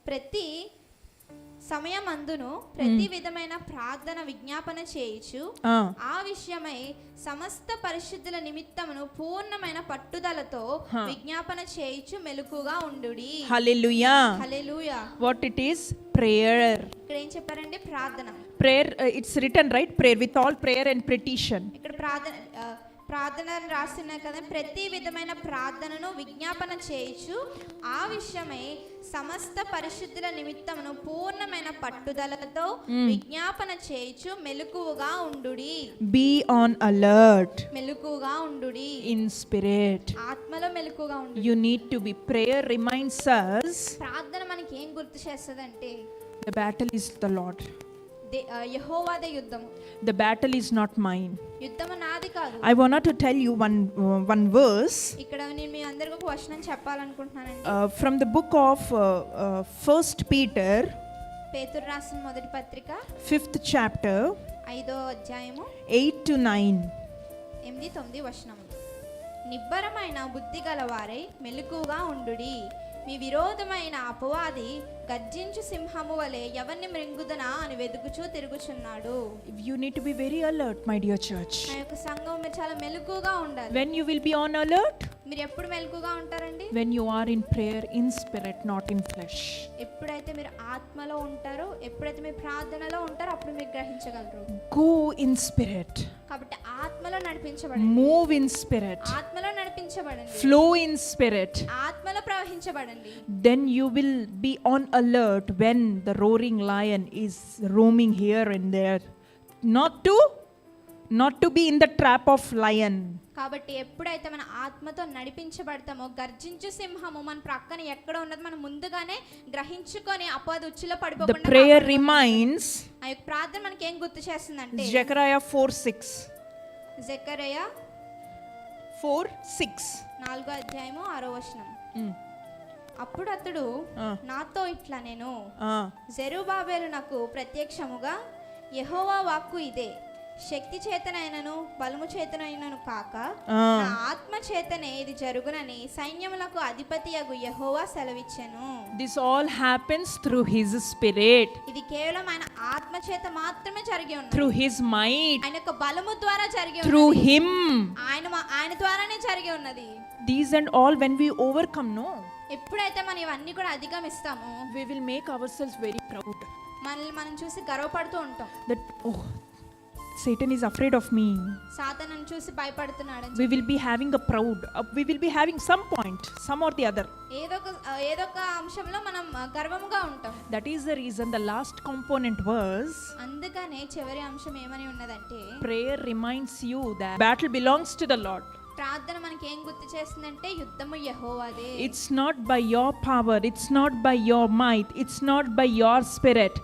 ప్రతి సమయమందును ప్రతి విధమైన ప్రార్థన విజ్ఞాపన చేయుచు ఆ విషయమై సమస్త పరిశుద్ధుల నిమిత్తమును పూర్ణమైన పట్టుదలతో విజ్ఞాపన చేయుచు మెలకుగా ఉండుడి. Hallelujah. Hallelujah. What it is? Prayer. ఇక్కడ ఏం చెప్పారండి? ప్రార్థన. Prayer, it's written right, prayer with all prayer and petition. ఇక్కడ ప్రార్థన రాస్తున్నారు కదా, ప్రతి విధమైన ప్రార్థనను విజ్ఞాపన చేయుచు ఆ విషయమై సమస్త పరిశుద్ధుల నిమిత్తమును పూర్ణమైన పట్టుదలతో విజ్ఞాపన చేయుచు మెలకువగా ఉండుడి. Be on alert. మెలకువగా ఉండుడి. In spirit. ఆత్మలో మెలకువగా ఉండుడి. You need to be. Prayer reminds us ప్రార్థన మనకి ఏం గుర్తు చేస్తదంటే the battle is the Lord. యెహోవాదే యుద్ధము. The battle is not mine. యుద్ధము నాది కాదు. I wanted to tell you one verse. ఇక్కడ నేను మీ అందరికీ ఒక వచనం చెప్పాలనుకుంటున్నానండి. From the book of 1 Peter, పేతురు రాసిన మొదటి పత్రిక 5th chapter, 5వ అధ్యాయము 8 to 9. 8-9 వచనములు. నిబ్బరమైన బుద్ధి గలవారై మెలకువగా ఉండుడి. మీ విరోధమైన అపవాది గర్జించు సింహము వలె ఎవరిని మృంగుదనా అని వెదుకుచూ తిరుగుచున్నాడు. You need to be very alert, my dear church. ఆ యొక్క సంఘం మీరు చాలా మెలకువగా ఉండాలి. When you will be on alert? మీరు ఎప్పుడు మెలకువగా ఉంటారండి? When you are in prayer in spirit, not in flesh. ఎప్పుడైతే మీరు ఆత్మలో ఉంటారో, ఎప్పుడైతే మీరు ప్రార్థనలో ఉంటారో అప్పుడు మీరు గ్రహించగలరు. Go in spirit. కాబట్టి ఆత్మలో నడిపించబడండి. Move in spirit. ఆత్మలో నడిపించబడండి. Flow in spirit. ఆత్మలో ప్రవహించబడండి. Then you will be on alert when the roaring lion is roaming here and there. Not to be in the trap of lion. కాబట్టి ఎప్పుడైతే మన ఆత్మతో నడిపించబడతామో గర్జించు సింహము మన ప్రక్కన ఎక్కడ ఉన్నది మనం ముందుగానే గ్రహించుకొని అపవాది ఉచ్చులో The పడిపోకుండా prayer reminds ఆ యొక్క ప్రార్థన మనకి ఏం గుర్తు చేస్తుందంటే Zechariah 4:6. జెకర్యా 4:6. 4వ అధ్యాయము 6వ వచనం. అప్పుడు అతడు నాతో ఇట్లా నేను జెరుబాబెలు నాకు ప్రత్యక్షముగా యెహోవా వాక్కు ఇదే, శక్తి చేతనైనను బలము చేతనైనను కాక నా ఆత్మ చేతనే ఇది జరుగునని సైన్యములకు అధిపతియగు యెహోవా సెలవిచ్చెను. This all happens through his spirit. ఇది కేవలం ఆయన ఆత్మ చేత మాత్రమే జరిగి ఉన్నది. Through his might. ఆయన యొక్క బలము ద్వారా జరిగి ఉన్నది. Through him. ఆయన ద్వారానే జరిగి ఉన్నది. These and all when we overcome, no, ఎప్పుడైతే మనం ఇవన్నీ కూడా అధిగమిస్తామో we will make ourselves very proud. మనల్ని మనం చూసి గర్వపడుతూ ఉంటాం. That Satan is afraid of me. సాతాను నన్ను చూసి భయపడుతున్నాడు. We will be having a proud. We will be having some point, some or the other. ఏదో ఒక అంశంలో మనం గర్వముగా ఉంటాం. That is the reason the last component was. అందుకనే చివరి అంశం ఏమని ఉన్నదంటే Prayer reminds you that battle belongs to the Lord. ప్రార్థన మనకి ఏం గుర్తు చేస్తుందంటే యుద్ధము యెహోవాదే. It's not by your power, it's not by your might, it's not by your spirit,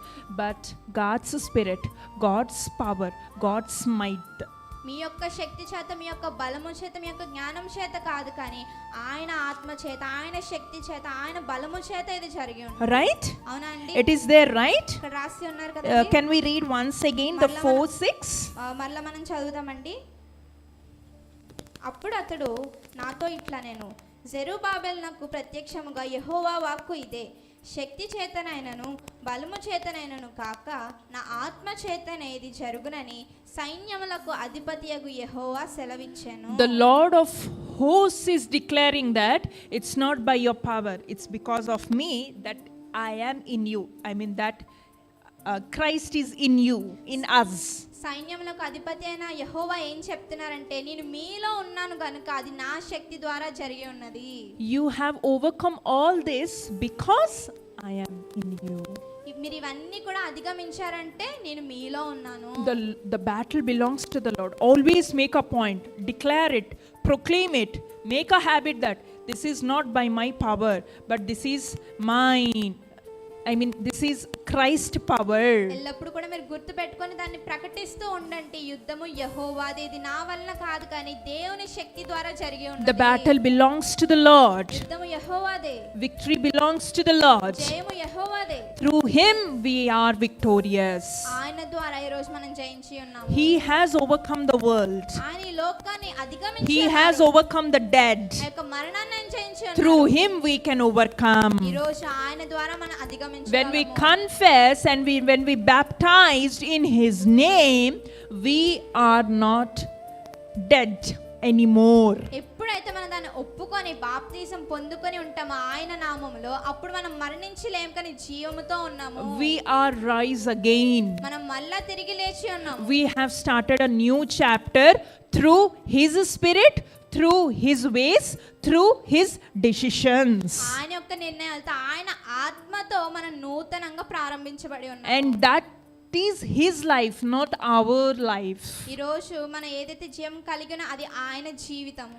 but God's spirit, God's power, God's might. మీ యొక్క శక్తి చేత, మీ యొక్క బలము చేత, మీ యొక్క జ్ఞానం చేత కాదు, కానీ ఆయన ఆత్మ చేత, ఆయన శక్తి చేత, ఆయన బలము చేత ఇది జరిగి ఉంది. Right? అవునా అండి? It is there, right? ఇక్కడ రాసి ఉన్నారు కదా. Can we read once again the 4:6? మరలా మనం చదువుదామండి. అప్పుడు అతడు నాతో ఇట్లా నేను జెరుబాబెలు నాకు ప్రత్యక్షముగా యెహోవా వాక్కు ఇదే, శక్తి చేతనైనను బలము చేతనైనను కాక నా ఆత్మ చేతనే ఇది జరుగునని సైన్యములకు అధిపతియగు యెహోవా సెలవిచ్చెను. The Lord of hosts is declaring that it's not by your power, it's because of me that I am in you. I mean that Christ is in you, in us. సైన్యములకు అధిపతి అయిన యెహోవా ఏం చెప్తున్నారంటే నేను మీలో ఉన్నాను గనుక అది నా శక్తి ద్వారా జరిగి ఉన్నది. You have overcome all this because I am in you. మీరు ఇవన్నీ కూడా అధిగమించారంటే నేను మీలో ఉన్నాను. The battle belongs to the Lord. Always make a point, declare it, proclaim it, make a habit that this is not by my power, but this is mine. I mean this is Christ power. ఎల్లప్పుడు కూడా మీరు గుర్తు పెట్టుకొని దాన్ని ప్రకటిస్తూ ఉండండి. యుద్ధము యెహోవాదే, ఇది నా వలన కాదు కానీ దేవుని శక్తి ద్వారా జరిగి ఉన్నది. The battle belongs to the Lord. యుద్ధము యెహోవాదే. Victory belongs to the Lord. జయము యెహోవాదే. Through him we are victorious. ఆయన ద్వారా ఈ రోజు మనం జయించి ఉన్నాము. He has overcome the world. ఆయన ఈ లోకాన్ని అధిగమించాడు. He has overcome the dead. ఆ యొక్క మరణాన్ని ఆయన జయించి ఉన్నాడు. Through him we can overcome. ఈ రోజు ఆయన ద్వారా మనం అధిగమించగలం. when we ప్రారంభించగలము. confess and when we baptized in his name, we are not dead anymore. ఎప్పుడైతే మనం దాన్ని ఒప్పుకొని బాప్తిజం పొందుకొని ఉంటామో ఆయన నామములో, అప్పుడు మనం మరణించలేం కానీ జీవముతో ఉన్నాము. We are rise again. మనం మళ్ళా తిరిగి లేచి ఉన్నాము. We have started a new chapter through his spirit, through his ways, through his decisions. ఆయన యొక్క నిర్ణయాలతో, ఆయన ఆత్మతో మనం నూతనంగా ప్రారంభించబడి ఉన్నాము. And that is his life, not our life. ఈ రోజు మనం ఏదైతే జీవం కలిగినా అది ఆయన జీవితం.